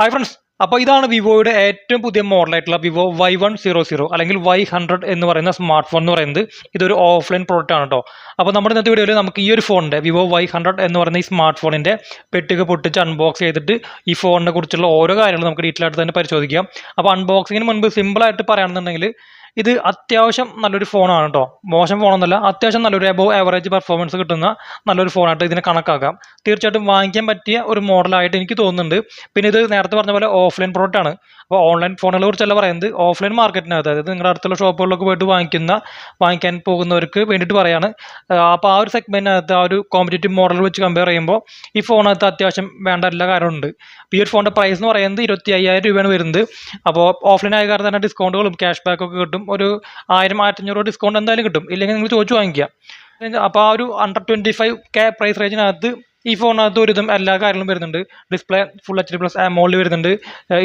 Hi friends, അപ്പോൾ ഇതാണ് വിവോയുടെ ഏറ്റവും പുതിയ മോഡലായിട്ടുള്ള വിവോ Y100 അല്ലെങ്കിൽ Y100 എന്ന് പറയുന്ന സ്മാർട്ട് ഫോൺ എന്ന് പറയുന്നത്. ഇതൊരു ഓഫ്ലൈൻ പ്രോഡക്റ്റ് ആണ് കേട്ടോ. അപ്പോൾ നമ്മുടെ ഇന്നത്തെ വീഡിയോയിൽ നമുക്ക് ഈ ഒരു ഫോണിൻ്റെ വിവോ Y100 എന്ന് പറയുന്ന ഈ സ്മാർട്ട് ഫോണിൻ്റെ പെട്ടിക പൊട്ടിച്ച് അൺബോക്സ് ചെയ്തിട്ട് ഈ ഫോണിനെ കുറിച്ചുള്ള ഓരോ കാര്യങ്ങളും നമുക്ക് ഡീറ്റെയിൽ ആയിട്ട് തന്നെ പരിശോധിക്കാം. അപ്പോൾ അൺബോക്സിങ്ങിന് മുൻപ് സിമ്പിളായിട്ട് പറയുകയാണെന്നുണ്ടെങ്കിൽ ഇത് അത്യാവശ്യം നല്ലൊരു ഫോണാണ് കേട്ടോ. മോശം ഫോണൊന്നുമല്ല, അത്യാവശ്യം നല്ലൊരു എബോവ് ആവറേജ് പെർഫോമൻസ് കിട്ടുന്ന നല്ലൊരു ഫോണായിട്ട് ഇതിനെ കണക്കാക്കാം. തീർച്ചയായിട്ടും വാങ്ങിക്കാൻ പറ്റിയ ഒരു മോഡലായിട്ട് എനിക്ക് തോന്നുന്നുണ്ട്. പിന്നെ ഇത് നേരത്തെ പറഞ്ഞ പോലെ ഓഫ്ലൈൻ പ്രോഡക്റ്റ് ആണ്. അപ്പോൾ ഓൺലൈൻ ഫോണുകളെ കുറിച്ചല്ല പറയുന്നത്, ഓഫ്ലൈൻ മാർക്കറ്റിനകത്ത്, അതായത് നിങ്ങളുടെ അടുത്തുള്ള ഷോപ്പുകളിലൊക്കെ പോയിട്ട് വാങ്ങിക്കാൻ പോകുന്നവർക്ക് വേണ്ടിയിട്ട് പറയാണ്. അപ്പോൾ ആ ഒരു സെഗ്മെൻറ്റിനകത്ത് ആ ഒരു കോമ്പറ്റേറ്റീവ് മോഡൽ വെച്ച് കമ്പയർ ചെയ്യുമ്പോൾ ഈ ഫോണിനകത്ത് അത്യാവശ്യം വേണ്ട എല്ലാ കാര്യമുണ്ട്. ഈ ഒരു ഫോണിൻ്റെ പ്രൈസ് എന്ന് പറയുന്നത് 25,000 രൂപയാണ് വരുന്നത്. അപ്പോൾ ഓഫ്ലൈൻ ആയ കാരണം തന്നെ ഡിസ്കൗണ്ടുകളും ക്യാഷ് ബാക്കൊക്കെ കിട്ടും. ഒരു 1000-1500 ഡിസ്കൗണ്ട് എന്തായാലും കിട്ടും. ഇല്ലെങ്കിൽ നിങ്ങൾ ചോദിച്ചു വാങ്ങിക്കുക. അപ്പോൾ ആ ഒരു അണ്ടർ 25K പ്രൈസ് റേഞ്ചിനകത്ത് ഈ ഫോണിനകത്ത് ഒരുവിധം എല്ലാ കാര്യങ്ങളും വരുന്നുണ്ട്. ഡിസ്പ്ലേ ഫുൾ HD+ AMOLED വരുന്നുണ്ട്.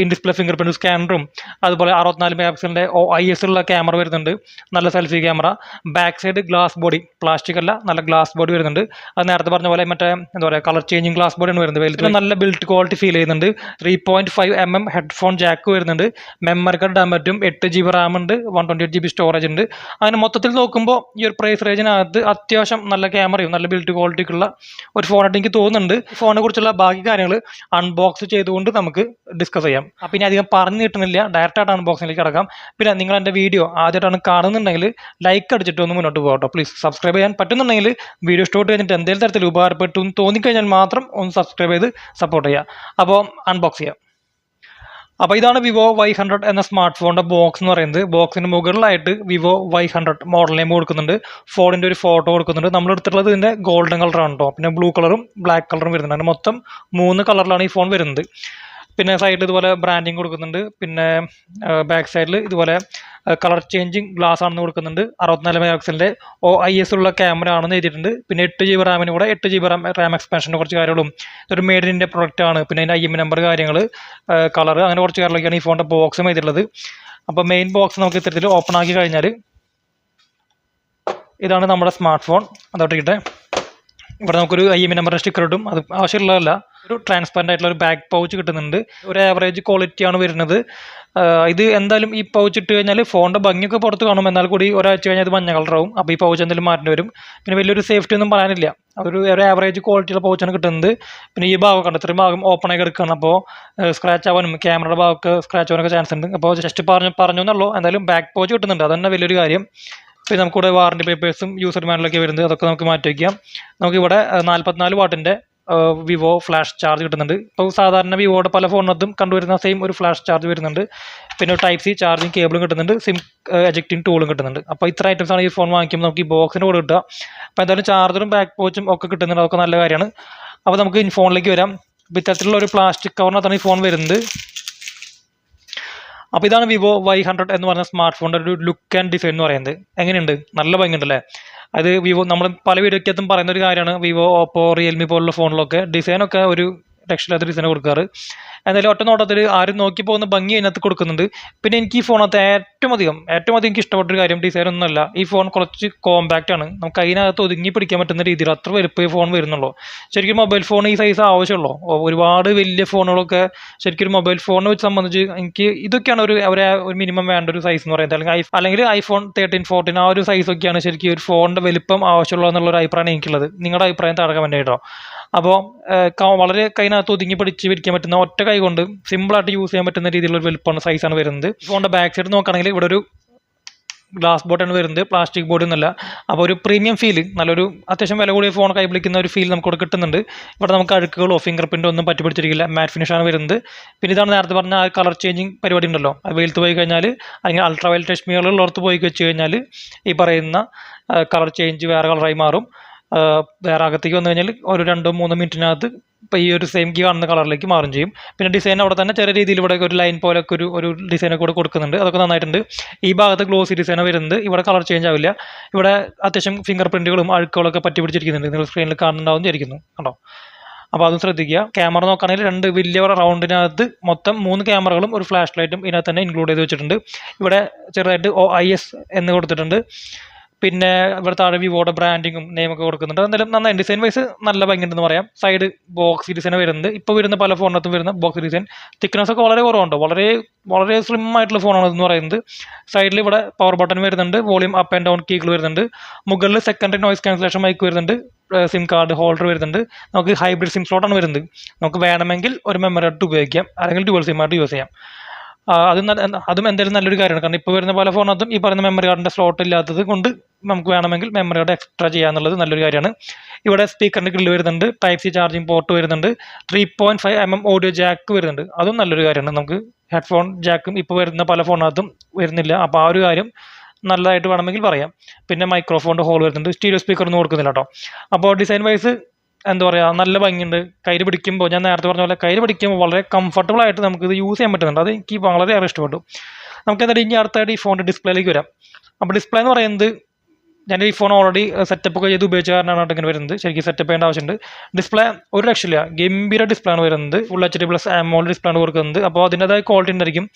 ഇൻ ഡിസ്പ്ലേ ഫിംഗർ പ്രിന്റ് സ്കാനറും അതുപോലെ 64 മെഗാപിക്സലിൻ്റെ OIS ഉള്ള ക്യാമറ വരുന്നുണ്ട്. നല്ല selfie camera. Back side glass body, plastic അല്ല, നല്ല ഗ്ലാസ് ബോഡി വരുന്നുണ്ട്. അത് നേരത്തെ പറഞ്ഞ പോലെ മറ്റേ എന്താ പറയുക, കളർ ചേഞ്ചിങ് ഗ്ലാസ് ബോഡിയാണ് വരുന്നത്. വലിയ നല്ല ബിൽഡ് ക്വാളിറ്റി ഫീൽ ചെയ്യുന്നുണ്ട്. 3.5mm ഹെഡ്ഫോൺ ജാക്ക് വരുന്നുണ്ട്. മെമ്മറി കാർഡ് ഇടാൻ പറ്റും. 8GB റാം ഉണ്ട്. 128GB സ്റ്റോറേജ് ഉണ്ട്. അങ്ങനെ മൊത്തത്തിൽ നോക്കുമ്പോൾ ഈ ഒരു പ്രൈസ് റേഞ്ചിനകത്ത് അത്യാവശ്യം നല്ല ക്യാമറയും നല്ല ബിൽഡ് ക്വാളിറ്റിക്കുള്ള ഒരു ഫോണായിട്ട് എനിക്ക് തോന്നുന്നുണ്ട്. ഫോണിനെ കുറിച്ചുള്ള ബാക്കി കാര്യങ്ങൾ അൺബോക്സ് ചെയ്തുകൊണ്ട് നമുക്ക് ഡിസ്കസ് ചെയ്യാം. അപ്പം ഇനി അധികം പറഞ്ഞു കിട്ടുന്നില്ല, ഡയറക്റ്റായിട്ട് അൺബോക്സിലേക്ക് കിടക്കാം. പിന്നെ നിങ്ങൾ എൻ്റെ വീഡിയോ ആദ്യമായിട്ടാണ് കാണുന്നുണ്ടെങ്കിൽ ലൈക്ക് അടിച്ചിട്ട് ഒന്ന് മുന്നോട്ട് പോകട്ടോ പ്ലീസ്. സബ്സ്ക്രൈബ് ചെയ്യാൻ പറ്റുന്നുണ്ടെങ്കിൽ വീഡിയോ ഇഷ്ടപ്പെട്ട് കഴിഞ്ഞിട്ട് എന്തെങ്കിലും തരത്തിൽ ഉപകാരപ്പെട്ടു എന്ന് തോന്നിക്കഴിഞ്ഞാൽ മാത്രം ഒന്ന് സബ്സ്ക്രൈബ് ചെയ്ത് സപ്പോർട്ട് ചെയ്യുക. അപ്പോൾ അൺബോക്സ് ചെയ്യാം. അപ്പോൾ ഇതാണ് വിവോ Y100 എന്ന സ്മാർട്ട് ഫോണിൻ്റെ ബോക്സ് എന്ന് പറയുന്നത്. ബോക്സിന് മുകളിലായിട്ട് വിവോ Y100 മോഡൽ നെയിം കൊടുക്കുന്നുണ്ട്. ഫോണിൻ്റെ ഒരു ഫോട്ടോ കൊടുക്കുന്നുണ്ട്. നമ്മൾ എടുത്തിട്ടുള്ളത് ഇതിൻ്റെ ഗോൾഡൻ കളറാണ് കേട്ടോ. പിന്നെ ബ്ലൂ കളറും ബ്ലാക്ക് കളറും വരുന്നുണ്ട്. അങ്ങനെ മൊത്തം 3 കളറിലാണ് ഈ ഫോൺ വരുന്നത്. പിന്നെ സൈഡിൽ ഇതുപോലെ ബ്രാൻഡിങ് കൊടുക്കുന്നുണ്ട്. പിന്നെ ബാക്ക് സൈഡിൽ ഇതുപോലെ കളർ ചേഞ്ചിങ് ഗ്ലാസ് ആണെന്ന് കൊടുക്കുന്നുണ്ട്. 64 മെഗാപിക്സലിൻ്റെ OIS ഉള്ള ക്യാമറ ആണെന്ന് എഴുതിയിട്ടുണ്ട്. പിന്നെ 8GB റാമിന് കൂടെ 8GB റാം എക്സ്പാൻഷൻ്റെ കുറച്ച് കാര്യങ്ങളും. ഇതൊരു മെയ്ഡ് ഇൻ ഇന്ത്യ പ്രൊഡക്റ്റ് ആണ്. പിന്നെ അതിൻ്റെ IM നമ്പർ കാര്യങ്ങൾ, കളർ, അങ്ങനെ കുറച്ച് കാര്യങ്ങളൊക്കെയാണ് ഈ ഫോണിൻ്റെ ബോക്സും എഴുതിയിട്ടുള്ളത്. അപ്പോൾ മെയിൻ ബോക്സ് നമുക്ക് ഇത്തരത്തിൽ ഓപ്പൺ ആക്കി കഴിഞ്ഞാൽ ഇതാണ് നമ്മുടെ സ്മാർട്ട് ഫോൺ. അതോട്ടിട്ടെ ഇവിടെ നമുക്കൊരു IM നമ്പറിൻ്റെ സ്റ്റിക്കർ ഇടും. അത് ആവശ്യമുള്ളതല്ല. ഒരു ട്രാൻസ്പെറൻ്റ് ആയിട്ടുള്ള ഒരു ബാക്ക് പൗച്ച് കിട്ടുന്നുണ്ട്. ഒരു ആവറേജ് ക്വാളിറ്റിയാണ് വരുന്നത്. ഇത് എന്തായാലും ഈ പൗച്ച് ഇട്ട് കഴിഞ്ഞാൽ ഫോണിൻ്റെ ഭംഗിയൊക്കെ പുറത്ത് കാണും. എന്നാൽ കൂടി ഒരാഴ്ച കഴിഞ്ഞാൽ അത് മഞ്ഞ കളറാവും. അപ്പോൾ ഈ പൗച്ച് എന്തെങ്കിലും മാറ്റേണ്ടി വരും. പിന്നെ വലിയൊരു സേഫ്റ്റി ഒന്നും പറയാനില്ല. ഒരു ആവറേജ് ക്വാളിറ്റിയുള്ള പൗച്ചാണ് കിട്ടുന്നത്. പിന്നെ ഈ ഭാഗമൊക്കെ ഉണ്ട്, ഇത്രയും ഭാഗം ഓപ്പൺ ആയി എടുക്കുകയാണ്. അപ്പോൾ സ്ക്രാച്ച് ആവാനും ക്യാമറയുടെ ഭാഗമൊക്കെ സ്ക്രാച്ച് ആവാനൊക്കെ ചാൻസ് ഉണ്ട്. അപ്പോൾ ജസ്റ്റ് പറഞ്ഞു എന്നുള്ളൂ. എന്തായാലും ബാക്ക് പൗച്ച് കിട്ടുന്നുണ്ട്, അത് തന്നെ വലിയൊരു കാര്യം. പിന്നെ നമുക്കിവിടെ വാറണ്ടി പേപ്പേഴ്സും യൂസർ മാനുവലൊക്കെ വരുന്നത്, അതൊക്കെ നമുക്ക് മാറ്റി വയ്ക്കാം. നമുക്കിവിടെ 44 വാട്ടിൻ്റെ വിവോ ഫ്ലാഷ് ചാർജ് കിട്ടുന്നുണ്ട്. ഇപ്പോൾ സാധാരണ വിവോയുടെ പല ഫോണിനകത്തും കണ്ടുവരുന്ന സെയിം ഒരു ഫ്ലാഷ് ചാർജ് വരുന്നുണ്ട്. പിന്നെ Type-C ചാർജിങ് കേബിളും കിട്ടുന്നുണ്ട്. സിം എജക്റ്റിംഗ് ടൂളും കിട്ടുന്നുണ്ട്. അപ്പോൾ ഇത്ര ഐറ്റംസ് ആണ് ഈ ഫോൺ വാങ്ങിക്കുമ്പോൾ നമുക്ക് ഈ ബോക്സിന് കൂടെ കിട്ടുക. അപ്പോൾ എന്തായാലും ചാർജറും ബാക്ക് പൗച്ചും ഒക്കെ കിട്ടുന്നുണ്ട്. അതൊക്കെ നല്ല കാര്യമാണ്. അപ്പോൾ നമുക്ക് ഈ ഫോണിലേക്ക് വരാം. ഇത്തരത്തിലുള്ള ഒരു പ്ലാസ്റ്റിക് കവറിനകത്താണ് ഈ ഫോൺ വരുന്നത്. അപ്പോൾ ഇതാണ് വിവോ Y100 എന്ന് പറഞ്ഞ സ്മാർട്ട് ഫോണിൻ്റെ ഒരു ലുക്ക് ആൻഡ് ഡിസൈൻ എന്ന് പറയുന്നത്. എങ്ങനെയുണ്ട്? നല്ല ഭംഗിയുണ്ടല്ലേ? അത് വിവോ നമ്മൾ പല വീഡിയോക്കകത്തും പറയുന്ന ഒരു കാര്യമാണ്. വിവോ, ഓപ്പോ, റിയൽമി പോലുള്ള ഫോണിലൊക്കെ ഡിസൈനൊക്കെ ഒരു രക്ഷയില്ലാത്ത ഡിസൈൻ കൊടുക്കാറ്. എന്തായാലും ഒറ്റ നോട്ടത്തിൽ ആരും നോക്കി പോകുന്ന ഭംഗി അതിനകത്ത് കൊടുക്കുന്നുണ്ട്. പിന്നെ എനിക്ക് ഈ ഫോണകത്ത് ഏറ്റവും അധികം എനിക്ക് ഇഷ്ടപ്പെട്ടൊരു കാര്യം ഡിസൈൻ ഒന്നുമല്ല. ഈ ഫോൺ കുറച്ച് കോമ്പാക്റ്റ് ആണ്. നമുക്ക് അതിനകത്ത് ഒതുങ്ങി പിടിക്കാൻ പറ്റുന്ന രീതിയിൽ അത്ര വലുപ്പം ഈ ഫോൺ വരുന്നുള്ളൂ. ശരിക്കും മൊബൈൽ ഫോൺ ഈ സൈസ് ആവശ്യമുള്ളൂ. ഒരുപാട് വലിയ ഫോണുകളൊക്കെ ശരിക്കും ഒരു മൊബൈൽ ഫോണിനെ വെച്ച് സംബന്ധിച്ച് എനിക്ക് ഇതൊക്കെയാണ് ഒരു മിനിമം വേണ്ട ഒരു സൈസ് എന്ന് പറയുന്നത്. അല്ലെങ്കിൽ iPhone 13, 14 ആ ഒരു സൈസൊക്കെയാണ് ശരിക്കും ഒരു ഫോണിൻ്റെ വലിപ്പം ആവശ്യമുള്ളൂ എന്നുള്ളൊരു അഭിപ്രായമാണ് എനിക്കുള്ളത്. നിങ്ങളുടെ അഭിപ്രായം താഴെ കമന്റ് ചെയ്യട്ടോ. അപ്പോൾ വളരെ കൈനകത്ത് ഒതുങ്ങി പിടിക്കാൻ പറ്റുന്ന, ഒറ്റ കൈ കൊണ്ട് സിമ്പിളായിട്ട് യൂസ് ചെയ്യാൻ പറ്റുന്ന രീതിയിലുള്ള ഒരു വലിപ്പമാണ്, സൈസാണ് വരുന്നത്. ഫോണിൻ്റെ ബാക്ക് സൈഡ് നോക്കുകയാണെങ്കിൽ ഇവിടെ ഒരു ഗ്ലാസ് ബോർഡാണ് വരുന്നത്, പ്ലാസ്റ്റിക് ബോർഡ് എന്നല്ല. അപ്പോൾ ഒരു പ്രീമിയം ഫീൽ, നല്ലൊരു അത്യാവശ്യം വില കൂടിയ ഫോൺ കൈ പിടിക്കുന്ന ഒരു ഫീൽ നമുക്ക് ഇവിടെ കിട്ടുന്നുണ്ട്. ഇവിടെ നമുക്ക് അഴുക്കുകളോ ഫിംഗർ പ്രിൻ്റോ ഒന്നും പറ്റിപ്പിടിച്ചിരിക്കില്ല. മാറ്റ് ഫിനിഷാണ് വരുന്നത്. പിന്നെ ഇതാണ് നേരത്തെ പറഞ്ഞ ആ കളർ ചേഞ്ചിങ് പരിപാടി ഉണ്ടല്ലോ, അത് വെയിലത്ത് പോയി കഴിഞ്ഞാൽ, അല്ലെങ്കിൽ അൾട്രാ വയലറ്റ് രശ്മികളുള്ളടത്ത് പോയി വെച്ച് കഴിഞ്ഞാൽ ഈ പറയുന്ന കളർ ചേഞ്ച് വേറെ കളറായി മാറും. വേറെ അകത്തേക്ക് വന്നു കഴിഞ്ഞാൽ ഒരു 2-3 മിനിറ്റിനകത്ത് ഇപ്പോൾ ഈ ഒരു സെയിം കാണുന്ന കളറിലേക്ക് മാറും ചെയ്യും. പിന്നെ ഡിസൈൻ അവിടെ തന്നെ ചെറിയ രീതിയിൽ ഇവിടെ ഒരു ലൈൻ പോലൊക്കെ ഒരു ഡിസൈനൊക്കെ കൂടെ കൊടുക്കുന്നുണ്ട്. അതൊക്കെ നന്നായിട്ടുണ്ട്. ഈ ഭാഗത്ത് ഗ്ലോസി ഡിസൈനാണ് വരുന്നത്. ഇവിടെ കളർ ചേഞ്ച് ആവില്ല. ഇവിടെ അത്യാവശ്യം ഫിംഗർ പ്രിൻറ്റുകളും അഴുക്കുകളൊക്കെ പറ്റി പിടിച്ചിരിക്കുന്നുണ്ട്. നിങ്ങൾ സ്ക്രീനിൽ കാണുന്നുണ്ടാവും വിചാരിക്കുന്നു കണ്ടോ. അപ്പോൾ അതും ശ്രദ്ധിക്കുക. ക്യാമറ നോക്കുകയാണെങ്കിൽ 2 വലിയ റൗണ്ടിനകത്ത് മൊത്തം 3 ക്യാമറകളും ഒരു ഫ്ലാഷ് ലൈറ്റും ഇതിനകത്ത് തന്നെ ഇൻക്ലൂഡ് ചെയ്ത് വെച്ചിട്ടുണ്ട്. ഇവിടെ ചെറുതായിട്ട് OIS എന്ന് കൊടുത്തിട്ടുണ്ട്. പിന്നെ ഇവിടെ താഴെ വിവോയുടെ ബ്രാൻഡിങ്ങും നെയിമൊക്കെ കൊടുക്കുന്നുണ്ട്. എന്തായാലും നന്നായി ഡിസൈൻ വൈസ് നല്ല ഭംഗിയുണ്ടെന്ന് പറയാം. സൈഡ് ബോക്സ് ഡിസൈൻ വരുന്നത് ഇപ്പോൾ വരുന്ന പല ഫോണിനകത്തും വരുന്ന ബോക്സ് ഡിസൈൻ. തിക്നെസ് ഒക്കെ വളരെ കുറവുണ്ട്, വളരെ വളരെ സ്ലിം ആയിട്ടുള്ള ഫോണാണ് എന്ന് പറയുന്നത്. സൈഡിൽ ഇവിടെ പവർ ബട്ടൺ വരുന്നുണ്ട്, വോളിയം അപ്പ് ആൻഡ് ഡൗൺ കീകൾ വരുന്നുണ്ട്, മുകളിൽ സെക്കൻഡറി നോയ്സ് ക്യാൻസലേഷൻ മൈക്ക് വരുന്നുണ്ട്, സിം കാർഡ് ഹോൾഡർ വരുന്നുണ്ട്. നമുക്ക് ഹൈബ്രിഡ് സിം സ്ലോട്ടാണ് വരുന്നത്. നമുക്ക് വേണമെങ്കിൽ ഒരു മെമ്മറി ആയിട്ട് ഉപയോഗിക്കാം, അല്ലെങ്കിൽ ഡുവൽ സിം ആയിട്ട് യൂസ് ചെയ്യാം. അതും എന്തായാലും നല്ലൊരു കാര്യമാണ്. കാരണം ഇപ്പോൾ വരുന്ന പല ഫോണിനകത്തും ഈ പറയുന്ന മെമ്മറി കാർഡിൻ്റെ സ്ലോട്ട് ഇല്ലാത്തത് കൊണ്ട് നമുക്ക് വേണമെങ്കിൽ മെമ്മറി കാർഡ് എക്സ്ട്രാ ചെയ്യാന്നുള്ളത് നല്ലൊരു കാര്യമാണ്. ഇവിടെ സ്പീക്കറിൻ്റെ ഗ്രില്ല് വരുന്നുണ്ട്, ടൈപ്പ് സി ചാർജിങ് പോർട്ട് വരുന്നുണ്ട്, 3.5mm ഓഡിയോ ജാക്ക് വരുന്നുണ്ട്. അതും നല്ലൊരു കാര്യമാണ്. നമുക്ക് ഹെഡ്ഫോൺ ജാക്കും ഇപ്പോൾ വരുന്ന പല ഫോണിനകത്തും വരുന്നില്ല. അപ്പോൾ ആ ഒരു കാര്യം നല്ലതായിട്ട് വേണമെങ്കിൽ പറയാം. പിന്നെ മൈക്രോഫോണിൻ്റെ ഹോൾ വരുന്നുണ്ട്, സ്റ്റീരിയോ സ്പീക്കർ ഒന്നും കൊടുക്കുന്നില്ല കേട്ടോ. അപ്പോൾ ഡിസൈൻ വൈസ് എന്താ പറയുക, നല്ല ഭംഗിയുണ്ട്. കയ്യിൽ പിടിക്കുമ്പോൾ ഞാൻ നേരത്തെ പറഞ്ഞ പോലെ കയ്യിൽ പിടിക്കുമ്പോൾ വളരെ കംഫർട്ടബിൾ ആയിട്ട് നമുക്കിത് യൂസ് ചെയ്യാൻ പറ്റുന്നുണ്ട്. അത് എനിക്ക് വളരെയേറെ ഇഷ്ടപ്പെട്ടു. നമുക്ക് എന്തായാലും ഇനി അടുത്തായിട്ട് ഈ ഫോണിൻ്റെ ഡിസ്പ്ലേയിലേക്ക് വരാം. അപ്പോൾ ഡിസ്പ്ലേ എന്ന് പറയുന്നത്, ഞാൻ ഈ ഫോൺ ഓൾറെഡി സെറ്റപ്പ് ഒക്കെ ചെയ്ത് ഉപയോഗിച്ച കാരണമാണ് ഇങ്ങനെ വരുന്നത്. ശരിക്കും സെറ്റപ്പ് ചെയ്യേണ്ട ആവശ്യമുണ്ട്. ഡിസ്പ്ലേ ഒരു രക്ഷയില്ല, ഗംഭീര ഡിസ്പ്ലേ ആണ് വരുന്നത്. ഫുൾ HD+ AMOLED ഡിസ്പ്ലേ ആണ് കൊടുക്കുന്നത്. അപ്പോൾ അതിൻ്റെതായ ക്വാളിറ്റി ഉണ്ടായിരിക്കും.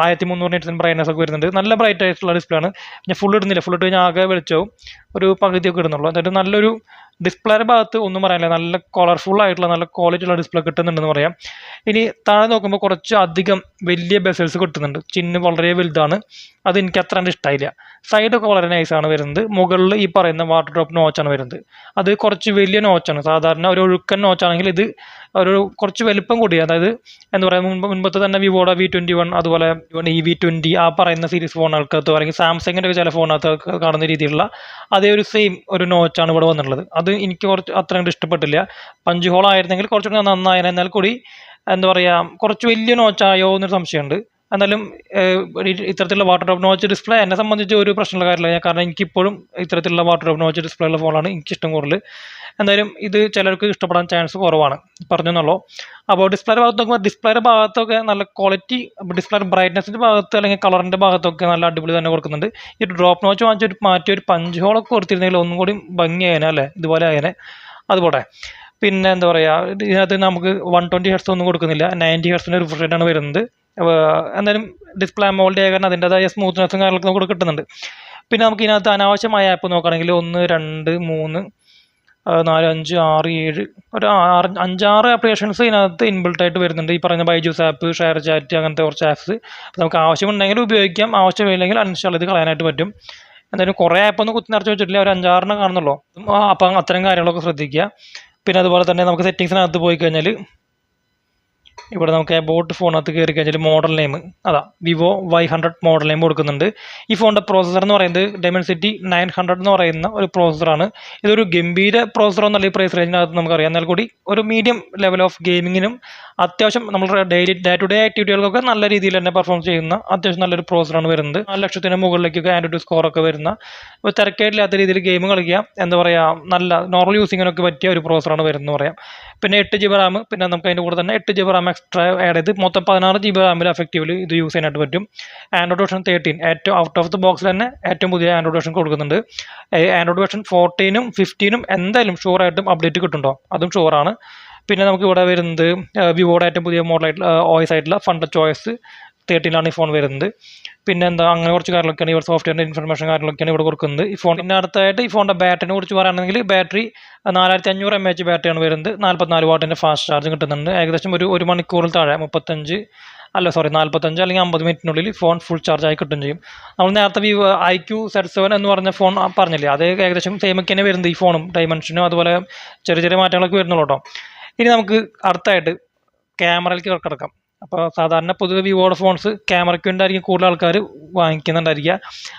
1300 nits ബ്രൈറ്റ്നസ് ഒക്കെ വരുന്നുണ്ട്. നല്ല ബ്രൈറ്റ് ആയിട്ടുള്ള ഡിസ്പ്ലേ ആണ്. ഞാൻ ഫുൾ ഇടുന്നില്ല, ഫുൾ ഇട്ട് കഴിഞ്ഞാൽ ആകെ വെളിച്ചവും ഒരു പകുതിയൊക്കെ ഇടുന്നുള്ളൂ. എന്നിട്ട് നല്ലൊരു ഡിസ്പ്ലേയുടെ ഭാഗത്ത് ഒന്നും പറയാനില്ല, നല്ല കളർഫുൾ ആയിട്ടുള്ള നല്ല ക്വാളിറ്റി ഉള്ള ഡിസ്പ്ലേ കിട്ടുന്നുണ്ടെന്ന് പറയാം. ഇനി താഴെ നോക്കുമ്പോൾ കുറച്ച് അധികം വലിയ ബെസൽസ് കിട്ടുന്നുണ്ട്. ചിഹ്നം വളരെ വലുതാണ്, അത് എനിക്ക് അത്ര ഇഷ്ടമായില്ല. സൈഡൊക്കെ വളരെ നൈസാണ് വരുന്നത്. മുകളിൽ ഈ പറയുന്ന വാട്ടർ ഡ്രോപ്പ് നോച്ചാണ് വരുന്നത്. അത് കുറച്ച് വലിയ നോച്ചാണ്. സാധാരണ ഒരു ഒഴുക്കൻ നോച്ചാണെങ്കിൽ ഇത് ഒരു കുറച്ച് വലിപ്പം കൂടി, അതായത് എന്താ പറയുക, മുൻപത്തെ തന്നെ വിവോയുടെ V21 അതുപോലെ EV20 ആ പറയുന്ന സീരീസ് ഫോണുകൾക്കകത്തോ അല്ലെങ്കിൽ സാംസങ്ങിൻ്റെ ചില ഫോണിനകത്ത് കാണുന്ന രീതിയിലുള്ള അതേ ഒരു സെയിം ഒരു നോച്ചാണ് ഇവിടെ വന്നിട്ടുള്ളത്. അത് എനിക്ക് കുറച്ച് അത്ര കണ്ട് ഇഷ്ടപ്പെട്ടില്ല. പഞ്ച് ഹോൾ ആയിരുന്നെങ്കിൽ കുറച്ചുകൂടി നന്നായിരുന്നു. എന്നാൽ കൂടി എന്താ പറയുക, കുറച്ച് വലിയ നോച്ചായോ എന്നൊരു സംശയമുണ്ട്. എന്നാലും ഇത്തരത്തിലുള്ള വാട്ടർ ഡ്രോപ്പ് നോച്ച് ഡിസ്പ്ലേ എന്നെ സംബന്ധിച്ച് ഒരു പ്രശ്നമുള്ള കാര്യമില്ല. കാരണം എനിക്കിപ്പോഴും ഇത്തരത്തിലുള്ള വാട്ടർ ഡ്രോപ്പ് നോച്ച് ഡിസ്പ്ലേ ഉള്ള ഫോണാണ് എനിക്കിഷ്ടം കൂടുതൽ. എന്തായാലും ഇത് ചിലർക്ക് ഇഷ്ടപ്പെടാൻ ചാൻസ് കുറവാണ്, പറഞ്ഞെന്നുള്ളൂ. അപ്പോൾ ഡിസ്പ്ലേയുടെ ഭാഗത്ത് നോക്കുമ്പോൾ ഡിസ്പ്ലേയുടെ ഭാഗത്തൊക്കെ നല്ല ക്വാളിറ്റി, ഡിസ്പ്ലേ ബ്രൈറ്റ്നസിൻ്റെ ഭാഗത്ത് അല്ലെങ്കിൽ കളറിൻ്റെ ഭാഗത്തൊക്കെ നല്ല അടിപൊളി തന്നെ കൊടുക്കുന്നുണ്ട്. ഈ ഡ്രോപ്പ് നോച്ച് വാങ്ങിച്ചൊരു മാറ്റി ഒരു പഞ്ച് ഹോളൊക്കെ കൊടുത്തിരുന്നെങ്കിൽ ഒന്നും കൂടി ഭംഗിയായേനെ അല്ലേ, ഇതുപോലെ ആയേനെ. അതുപോലെ പിന്നെ എന്താ പറയുക, ഇതിനകത്ത് നമുക്ക് 120 Hz ഒന്നും കൊടുക്കുന്നില്ല, 90 Hz റിഫ്രഷ് റേറ്റാണ് വരുന്നത്. എന്തായാലും ഡിസ്പ്ലേ AMOLED ആയ കാരണം അതിൻ്റെതായ സ്മൂത്ത്നെസ്സും കാര്യങ്ങളൊക്കെ നമുക്ക് കിട്ടുന്നുണ്ട്. പിന്നെ നമുക്ക് ഇതിനകത്ത് അനാവശ്യമായ ആപ്പ് നോക്കുകയാണെങ്കിൽ 1, 2, 3, 4, 5, 6, 7 ഒരു 5-6 ആപ്ലിക്കേഷൻസ് ഇതിനകത്ത് ഇൻബിൽട്ട് ആയിട്ട് വരുന്നുണ്ട്. ഈ പറയുന്ന ബൈജൂസ് ആപ്പ്, ഷെയർ ചാറ്റ്, അങ്ങനത്തെ കുറച്ച് ആപ്സ് നമുക്ക് ആവശ്യമുണ്ടെങ്കിൽ ഉപയോഗിക്കാം, ആവശ്യമില്ലെങ്കിൽ അൺഇൻസ്റ്റാൾ ചെയ്ത് കളയാനായിട്ട് പറ്റും. എന്തായാലും കുറേ ആപ്പൊന്നും കുത്തി നിറച്ച് വെച്ചിട്ടില്ല, ഒരു 5-6 കാണുന്നുള്ളൂ. അപ്പം അത്തരം കാര്യങ്ങളൊക്കെ ശ്രദ്ധിക്കുക. പിന്നെ അതുപോലെ തന്നെ നമുക്ക് സെറ്റിങ്സിനകത്ത് പോയി കഴിഞ്ഞാൽ ഇവിടെ നമുക്ക് അബൌട്ട് ഫോണിനകത്ത് കയറി കഴിഞ്ഞാൽ മോഡൽ നെയിം അതാ വിവോ Y100 മോഡൽ നെയിം കൊടുക്കുന്നുണ്ട്. ഈ ഫോണിൻ്റെ പ്രോസസ്സർ എന്ന് പറയുന്നത് Dimensity 900 എന്ന് പറയുന്ന ഒരു പ്രോസസ്സറാണ്. ഇതൊരു ഗംഭീര പ്രോസസ്സർ എന്നല്ല ഈ പ്രൈസ് റേഞ്ചിനകത്ത് നമുക്കറിയാം. എന്നാൽ കൂടി ഒരു മീഡിയം ലെവൽ ഓഫ് ഗെയിമിങ്ങിനും അത്യാവശ്യം നമ്മുടെ ഡേ ടു ഡേ ആക്ടിവിറ്റികൾക്കൊക്കെ നല്ല രീതിയിൽ തന്നെ പെർഫോം ചെയ്യുന്ന അത്യാവശ്യം നല്ലൊരു പ്രോസസ്സറാണ് വരുന്നത്. 4 ലക്ഷത്തിന് മുകളിലേക്കൊക്കെ ആൻഡ്രോയിഡ് സ്കോറൊക്കെ വരുന്ന ഒരു തിരക്കേടില്ലാത്ത രീതിയിൽ ഗെയിം കളിക്കുക, എന്താ പറയുക, നല്ല നോർമൽ യൂസിങ്ങിനൊക്കെ പറ്റിയ ഒരു പ്രോസസ്സറാണ് വരുന്നത് പറയാം. പിന്നെ 8 GB റാം, പിന്നെ നമുക്ക് അതിൻ്റെ കൂടെ തന്നെ 8 GB റാം എക്സ്ട്രാ ആഡ് ചെയ്ത് മൊത്തം 16 GB റാമിൽ എഫക്റ്റീവ്ലി ഇത് യൂസ് ചെയ്യാനായിട്ട് പറ്റും. ആൻഡ്രോയിഡ് വെർഷൻ 13 ഏറ്റവും ഔട്ട് ഓഫ് ദ ബോക്സിൽ തന്നെ ഏറ്റവും പുതിയ ആൻഡ്രോയിഡ് വെർഷൻ കൊടുക്കുന്നുണ്ട്. ആൻഡ്രോയിഡ് വെർഷൻ 14ഉം 15ഉം എന്തായാലും ഷുവറായിട്ടും അപ്ഡേറ്റ് കിട്ടുന്നുണ്ടോ, അതും ഷുവറാണ്. പിന്നെ നമുക്ക് ഇവിടെ വരുന്നത് വിവോയുടെ ഏറ്റവും പുതിയ മോഡലായിട്ടുള്ള OIS ആയിട്ടുള്ള FuntouchOS 13 ഈ ഫോൺ വരുന്നത്. പിന്നെ എന്താ, അങ്ങനെ കുറച്ച് കാര്യങ്ങളൊക്കെയാണ് ഇവിടെ സോഫ്റ്റ്വെയറിൻ്റെ ഇൻഫർമേഷൻ കാര്യങ്ങളൊക്കെയാണ് ഇവിടെ കൊടുക്കുന്നത് ഈ ഫോൺ. പിന്നെ അടുത്തായിട്ട് ഈ ഫോണിൻ്റെ ബാറ്ററിനെ കുറിച്ച് പറയുകയാണെങ്കിൽ ബാറ്ററി 4500 mAh ബാറ്ററിയാണ് വരുന്നത്. 44 വാട്ടിൻ്റെ ഫാസ്റ്റ് ചാർജ് കിട്ടുന്നുണ്ട്. ഏകദേശം ഒരു മണിക്കൂറിൽ താഴെ 45 അല്ലെങ്കിൽ 50 മിനിറ്റിനുള്ളിൽ ഫോൺ ഫുൾ ചാർജ് ആയി കിട്ടും ചെയ്യും. നമ്മൾ നേരത്തെ വിവോ IQ Z7 എന്ന് പറഞ്ഞ ഫോൺ പറഞ്ഞില്ലേ, അത് ഏകദേശം സെയിമൊക്കെ തന്നെ വരുന്നത്. ഈ ഫോണും ഡൈമെൻഷനും അതുപോലെ ചെറിയ ചെറിയ മാറ്റങ്ങളൊക്കെ വരുന്നുള്ളൂ കേട്ടോ. ഇനി നമുക്ക് അടുത്തായിട്ട് ക്യാമറയിലേക്ക് കിടക്കാം. അപ്പോൾ സാധാരണ പൊതുവെ വിവോയുടെ ഫോൺസ് ക്യാമറയ്ക്ക് വേണ്ടിയായിരിക്കും കൂടുതൽ ആൾക്കാർ വാങ്ങിക്കുന്നുണ്ടായിരിക്കുക.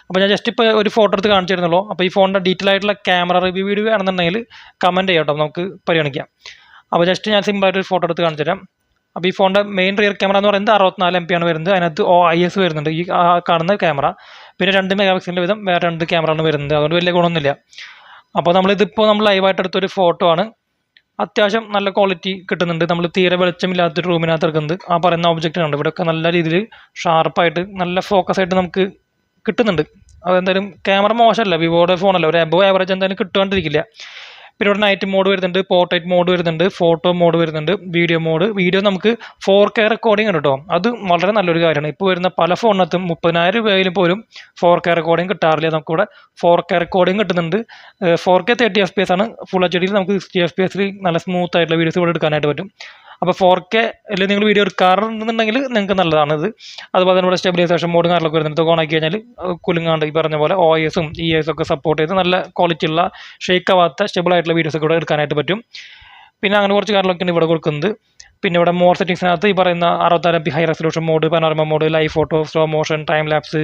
അപ്പോൾ ഞാൻ ജസ്റ്റ് ഇപ്പോൾ ഒരു ഫോട്ടോ എടുത്ത് കാണിച്ചിരുന്നുള്ളൂ. അപ്പോൾ ഈ ഫോണിൻ്റെ ഡീറ്റെയിൽ ആയിട്ടുള്ള ക്യാമറ റിവ്യൂ വീഡിയോ വേണമെന്നുണ്ടെങ്കിൽ കമൻറ്റ് ചെയ്യാം കേട്ടോ, നമുക്ക് പരിഗണിക്കാം. അപ്പോൾ ജസ്റ്റ് ഞാൻ സിമ്പിളായിട്ട് ഒരു ഫോട്ടോ എടുത്ത് കാണിച്ചു തരാം. അപ്പോൾ ഈ ഫോണിൻ്റെ മെയിൻ റിയർ ക്യാമറ എന്ന് പറയുന്നത് 64 MP ആണ് വരുന്നത്. അതിനകത്ത് OIS വരുന്നുണ്ട് ഈ കാണുന്ന ക്യാമറ. പിന്നെ 2 മെഗാപിക്സലിൻ്റെ വിധം വേറെ 2 ക്യാമറയാണ് വരുന്നത്. അതുകൊണ്ട് വലിയ ഗുണമൊന്നുമില്ല. അപ്പോൾ നമ്മൾ ലൈവായിട്ട് എടുത്തൊരു ഫോട്ടോ ആണ്. അത്യാവശ്യം നല്ല ക്വാളിറ്റി കിട്ടുന്നുണ്ട്. നമ്മൾ തീരെ വെളിച്ചമില്ലാത്തൊരു റൂമിനകത്ത് എടുക്കുന്നത് ആ പറയുന്ന ഒബ്ജക്റ്റ് ഉണ്ട്. ഇവിടെയൊക്കെ നല്ല രീതിയിൽ ഷാർപ്പായിട്ട് നല്ല ഫോക്കസ് ആയിട്ട് നമുക്ക് കിട്ടുന്നുണ്ട്. അതെന്തായാലും ക്യാമറ മോശമല്ല, വിവോയുടെ ഫോണല്ല, ഒരു എബോ ആവറേജ് എന്തായാലും കിട്ടുകൊണ്ടിരിക്കില്ല. പിന്നെ ഇവിടെ നൈറ്റ് മോഡ് വരുന്നുണ്ട്, പോർട്രേറ്റ് മോഡ് വരുന്നുണ്ട്, ഫോട്ടോ മോഡ് വരുന്നുണ്ട്, വീഡിയോ നമുക്ക് 4K റെക്കോർഡിംഗ് ഉണ്ട് കേട്ടോ. അത് വളരെ നല്ലൊരു കാര്യമാണ്. ഇപ്പോൾ വരുന്ന പല ഫോണിനകത്തും 30,000 രൂപയിലും പോലും 4K റെക്കോർഡിംഗ് കിട്ടാറില്ല. നമുക്കിവിടെ 4K റെക്കോർഡിംഗ് കിട്ടുന്നുണ്ട്. 4K 30 FPS ആണ്. ഫുൾ HDയിൽ നമുക്ക് 60 FPS നല്ല സ്മൂത്ത് ആയിട്ടുള്ള വീഡിയോസ് ഇവിടെ എടുക്കാനായിട്ട് പറ്റും. അപ്പോൾ 4K അല്ലെങ്കിൽ നിങ്ങൾ വീഡിയോ എടുക്കാറുണ്ടെന്നുണ്ടെങ്കിൽ നിങ്ങൾക്ക് നല്ലതാണ് ഇത്. അതുപോലെ തന്നെ ഇവിടെ സ്റ്റെബിലൈസേഷൻ മോഡ് കാര്യങ്ങളൊക്കെ വരുന്നുണ്ട്. ഓൺ ആക്കി കഴിഞ്ഞാൽ കുലുങ്ങാണ്ട് ഈ പറഞ്ഞ പോലെ OIS-ഉം EIS ഒക്കെ സപ്പോർട്ട് ചെയ്ത് നല്ല ക്വാളിറ്റി ഉള്ള ഷേക്ക് ആവാത്ത സ്റ്റെബിൾ ആയിട്ടുള്ള വീഡിയോസ് ഒക്കെ ഇവിടെ എടുക്കാനായിട്ട് പറ്റും. പിന്നെ അങ്ങനെ കുറച്ച് കാര്യങ്ങളൊക്കെയാണ് ഇവിടെ കൊടുക്കുന്നത്. പിന്നെ ഇവിടെ മോർ സെറ്റിംഗ്സിനകത്ത് ഈ പറയുന്ന 64 high resolution mode, panorama mode, live photo, slow motion, time lapse,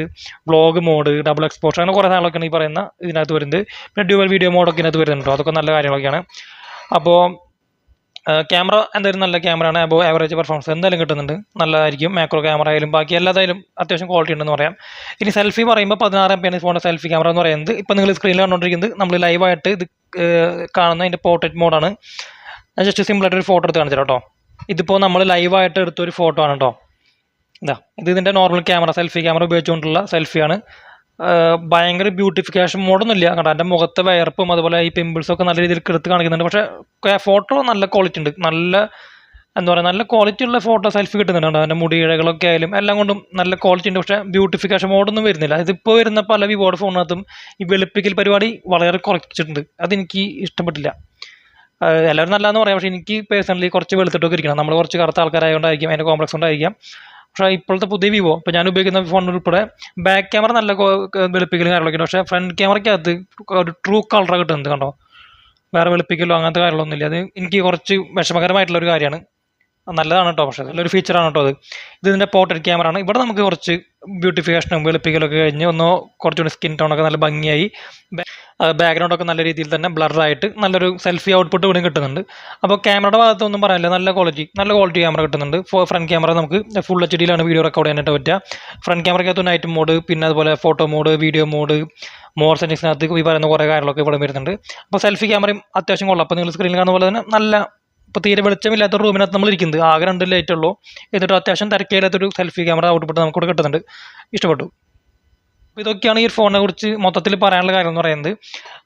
vlog mode, double exposure, അങ്ങനെ കുറേ സാധനങ്ങളൊക്കെയാണ് ഈ പറയുന്ന ഇതിനകത്ത് വരുന്നത്. പിന്നെ ഡ്യുവൽ വീഡിയോ മോഡൊക്കെ ഇതിനകത്ത് വരുന്നുണ്ടോ, അതൊക്കെ നല്ല കാര്യങ്ങളൊക്കെയാണ്. അപ്പോൾ ക്യാമറ എന്തായാലും നല്ല ക്യാമറയാണ്. അബോ ആവറേജ് പെർഫോമൻസ് എന്തായാലും കിട്ടുന്നുണ്ട്, നല്ലതായിരിക്കും. മാക്രോ ക്യാമറ ആയാലും ബാക്കി എല്ലാതായാലും അത്യാവശ്യം ക്വാളിറ്റി ഉണ്ടെന്ന് പറയാം. ഇനി സെൽഫി പറയുമ്പോൾ 16 MP ഫോണിൻ്റെ സെൽഫി ക്യാമറ എന്ന് പറയുന്നത് ഇപ്പോൾ നിങ്ങൾ സ്ക്രീനിൽ കണ്ടുകൊണ്ടിരിക്കുന്നത് നമ്മൾ ലൈവായിട്ട് ഇത് കാണുന്ന അതിൻ്റെ പോർട്രേറ്റ് മോഡാണ്. ഞാൻ ജസ്റ്റ് സിമ്പിളായിട്ടൊരു ഫോട്ടോ എടുത്ത് കാണിച്ചു കേട്ടോ. ഇതിപ്പോൾ നമ്മൾ ലൈവായിട്ട് എടുത്തൊരു ഫോട്ടോ ആണ് കേട്ടോ. ഇത് ഇതിൻ്റെ നോർമൽ ക്യാമറ, സെൽഫി ക്യാമറ ഉപയോഗിച്ചുകൊണ്ടുള്ള സെൽഫിയാണ്. ഭയങ്കര ബ്യൂട്ടിഫിക്കേഷൻ മോഡൊന്നും ഇല്ല കേട്ടോ. എൻ്റെ മുഖത്തെ വയർപ്പും അതുപോലെ ഈ പിമ്പിൾസൊക്കെ നല്ല രീതിയിൽ എടുത്ത് കാണിക്കുന്നുണ്ട്. പക്ഷേ ഫോട്ടോ നല്ല ക്വാളിറ്റി ഉണ്ട്. നല്ല ക്വാളിറ്റി ഉള്ള ഫോട്ടോ സെൽഫി കിട്ടുന്നുണ്ട്. അതിൻ്റെ മുടിയിഴകളൊക്കെ ആയാലും എല്ലാം കൊണ്ടും നല്ല ക്വാളിറ്റി ഉണ്ട്. പക്ഷേ ബ്യൂട്ടിഫിക്കേഷൻ മോഡൊന്നും വരുന്നില്ല. ഇതിപ്പോൾ വരുന്ന പല വിവോയുടെ ഫോണിനകത്തും ഈ വെളുപ്പിക്കൽ പരിപാടി വളരെ കുറച്ചിട്ടുണ്ട്. അതെനിക്ക് ഇഷ്ടപ്പെട്ടില്ല. എല്ലാവരും നല്ലതെന്ന് പറയാം, പക്ഷേ എനിക്ക് പേഴ്സണലി കുറച്ച് വെളുത്തിട്ടൊക്കെ ഇരിക്കണം. നമ്മൾ കുറച്ച് കറുത്ത ആൾക്കാരായതുകൊണ്ടായിരിക്കും, അതിൻ്റെ കോംപ്ലക്സ് കൊണ്ടായിരിക്കാം. പക്ഷേ ഇപ്പോഴത്തെ പുതിയ വിവോ ഇപ്പോൾ ഞാൻ ഉപയോഗിക്കുന്ന ഫോണിൽ ഉൾപ്പെടെ ബാക്ക് ക്യാമറ നല്ല വെളുപ്പിക്കലും കാര്യങ്ങളൊക്കെ ഉണ്ട്. പക്ഷേ ഫ്രണ്ട് ക്യാമറയ്ക്കകത്ത് ഒരു ട്രൂ കളർ കിട്ടുന്നുണ്ട് കണ്ടോ. വേറെ വെളുപ്പിക്കലോ അങ്ങനത്തെ കാര്യങ്ങളൊന്നുമില്ല. അത് എനിക്ക് കുറച്ച് വിഷമകരമായിട്ടുള്ളൊരു കാര്യമാണ്. നല്ലതാണ് കേട്ടോ, പക്ഷേ നല്ലൊരു ഫീച്ചറാണ് കേട്ടോ അത്. ഇതിൻ്റെ പോർട്രേറ്റ് ക്യാമറ ആണ്. ഇവിടെ നമുക്ക് കുറച്ച് ബ്യൂട്ടിഫിക്കേഷനും വെളുപ്പിക്കലൊക്കെ കഴിഞ്ഞ് കുറച്ചുകൂടി സ്കിൻ ടോണൊക്കെ നല്ല ഭംഗിയായി, ബാക്ക്ഗ്രൗണ്ടൊക്കെ നല്ല രീതിയിൽ തന്നെ ബ്ലറായിട്ട് നല്ലൊരു സെൽഫി ഔട്ട്പുട്ട് ഇവിടെ കിട്ടുന്നുണ്ട്. അപ്പോൾ ക്യാമറയുടെ ഭാഗത്തൊന്നും പറയാനില്ല, നല്ല ക്വാളിറ്റി ക്യാമറ കിട്ടുന്നുണ്ട്. ഫ്രണ്ട് ക്യാമറ നമുക്ക് ഫുൾ HDയിലാണ് വീഡിയോ റെക്കോർഡ് ചെയ്യാനായിട്ട് പറ്റുക. ഫ്രണ്ട് ക്യാമറയ്ക്കകത്ത് നൈറ്റ് മോഡ്, പിന്നെ അതുപോലെ photo mode, video mode, more സെറ്റിംഗ്സിനകത്ത് ഈ പറയുന്ന കുറേ കാര്യങ്ങളൊക്കെ ഇവിടെ വരുന്നുണ്ട്. അപ്പോൾ സെൽഫി ക്യാമറയും അത്യാവശ്യം കൊള്ളാം. അപ്പോൾ നിങ്ങൾ സ്ക്രീനിൽ കാണുന്ന പോലെ തന്നെ നല്ല, ഇപ്പോൾ തീരെ വെളിച്ചമില്ലാത്ത റൂമിനകത്ത് നമ്മൾ ഇരിക്കുന്നത്, ആകെ 2 ലൈറ്റ് ഉള്ളൂ. എന്നിട്ട് അത്യാവശ്യം തിരക്കേലാത്തൊരു സെൽഫി ക്യാമറ ഔട്ട്പുട്ട് നമുക്കിവിടെ കിട്ടുന്നുണ്ട്. ഇഷ്ടപ്പെട്ടു. അപ്പോൾ ഇതൊക്കെയാണ് ഈ ഫോണിനെ കുറിച്ച് മൊത്തത്തിൽ പറയാനുള്ള കാര്യം എന്ന് പറയുന്നത്.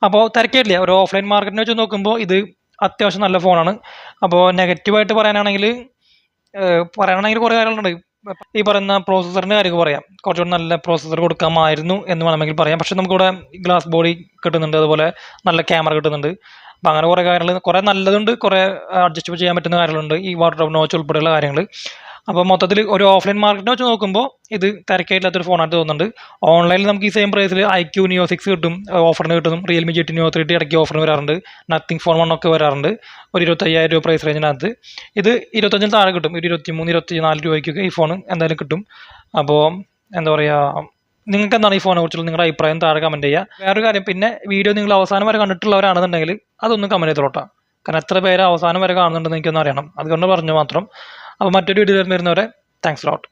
അപ്പോൾ തിരക്കേടില്ല. ഒരു ഓഫ്ലൈൻ മാർക്കറ്റിനെ വെച്ച് നോക്കുമ്പോൾ ഇത് അത്യാവശ്യം നല്ല ഫോണാണ്. അപ്പോൾ നെഗറ്റീവായിട്ട് പറയാനാണെങ്കിൽ കുറേ കാര്യങ്ങളുണ്ട്. ഈ പറയുന്ന പ്രോസസ്സറിൻ്റെ കാര്യമൊക്കെ പറയാം. കുറച്ചുകൂടി നല്ല പ്രോസസ്സർ കൊടുക്കാമായിരുന്നു എന്ന് വേണമെങ്കിൽ പറയാം. പക്ഷേ നമുക്കിവിടെ ഗ്ലാസ് ബോഡി കിട്ടുന്നുണ്ട്, അതുപോലെ നല്ല ക്യാമറ കിട്ടുന്നുണ്ട്. അപ്പോൾ അങ്ങനെ കുറേ കാര്യങ്ങൾ, കുറേ നല്ലതുണ്ട്, കുറേ അഡ്ജസ്റ്റ് ചെയ്യാൻ പറ്റുന്ന കാര്യങ്ങളുണ്ട്, ഈ വാട്ടർ നോച്ച് ഉൾപ്പെടെയുള്ള കാര്യങ്ങൾ. അപ്പോൾ മൊത്തത്തിൽ ഒരു ഓഫ്ലൈൻ മാർക്കറ്റിനെ വെച്ച് നോക്കുമ്പോൾ ഇത് തിരക്കായില്ലാത്തൊരു ഫോണായിട്ട് തോന്നുന്നുണ്ട്. ഓൺലൈനിൽ നമുക്ക് ഈ സെയിം പ്രൈസിൽ IQ Neo 6 കിട്ടും, ഓഫറിന് കിട്ടും. റിയൽമി GT Neo 3T ഇടയ്ക്ക് ഓഫറിന് വരാറുണ്ട്. നത്തിങ് ഫോൺ 1 ഒക്കെ വരാറുണ്ട് ഒരു 25,000 രൂപ പ്രൈസ് റേഞ്ചിനകത്ത്. ഇത് 25 താഴെ കിട്ടും. 23-24 രൂപയ്ക്കൊക്കെ ഈ ഫോൺ എന്തായാലും കിട്ടും. അപ്പോൾ എന്താ പറയുക, നിങ്ങൾക്ക് എന്താണ് ഈ ഫോണിനെ കുറിച്ചുള്ള നിങ്ങളുടെ അഭിപ്രായം താഴെ കമൻറ്റ് ചെയ്യുക. വേറൊരു കാര്യം, പിന്നെ വീഡിയോ നിങ്ങൾ അവസാനം വരെ കണ്ടിട്ടുള്ളവരാണെന്നുണ്ടെങ്കിൽ അതൊന്നും കമൻറ്റ് ചെയ്തോട്ടാ. കാരണം എത്ര പേര് അവസാനം വരെ കാണുന്നുണ്ടെന്ന് എനിക്കൊന്നും അറിയണം. അതുകൊണ്ട് പറഞ്ഞു മാത്രം. അപ്പോൾ മറ്റൊരു വീഡിയോ വരുന്നവരെ താങ്ക്സ് ലോട്ട്.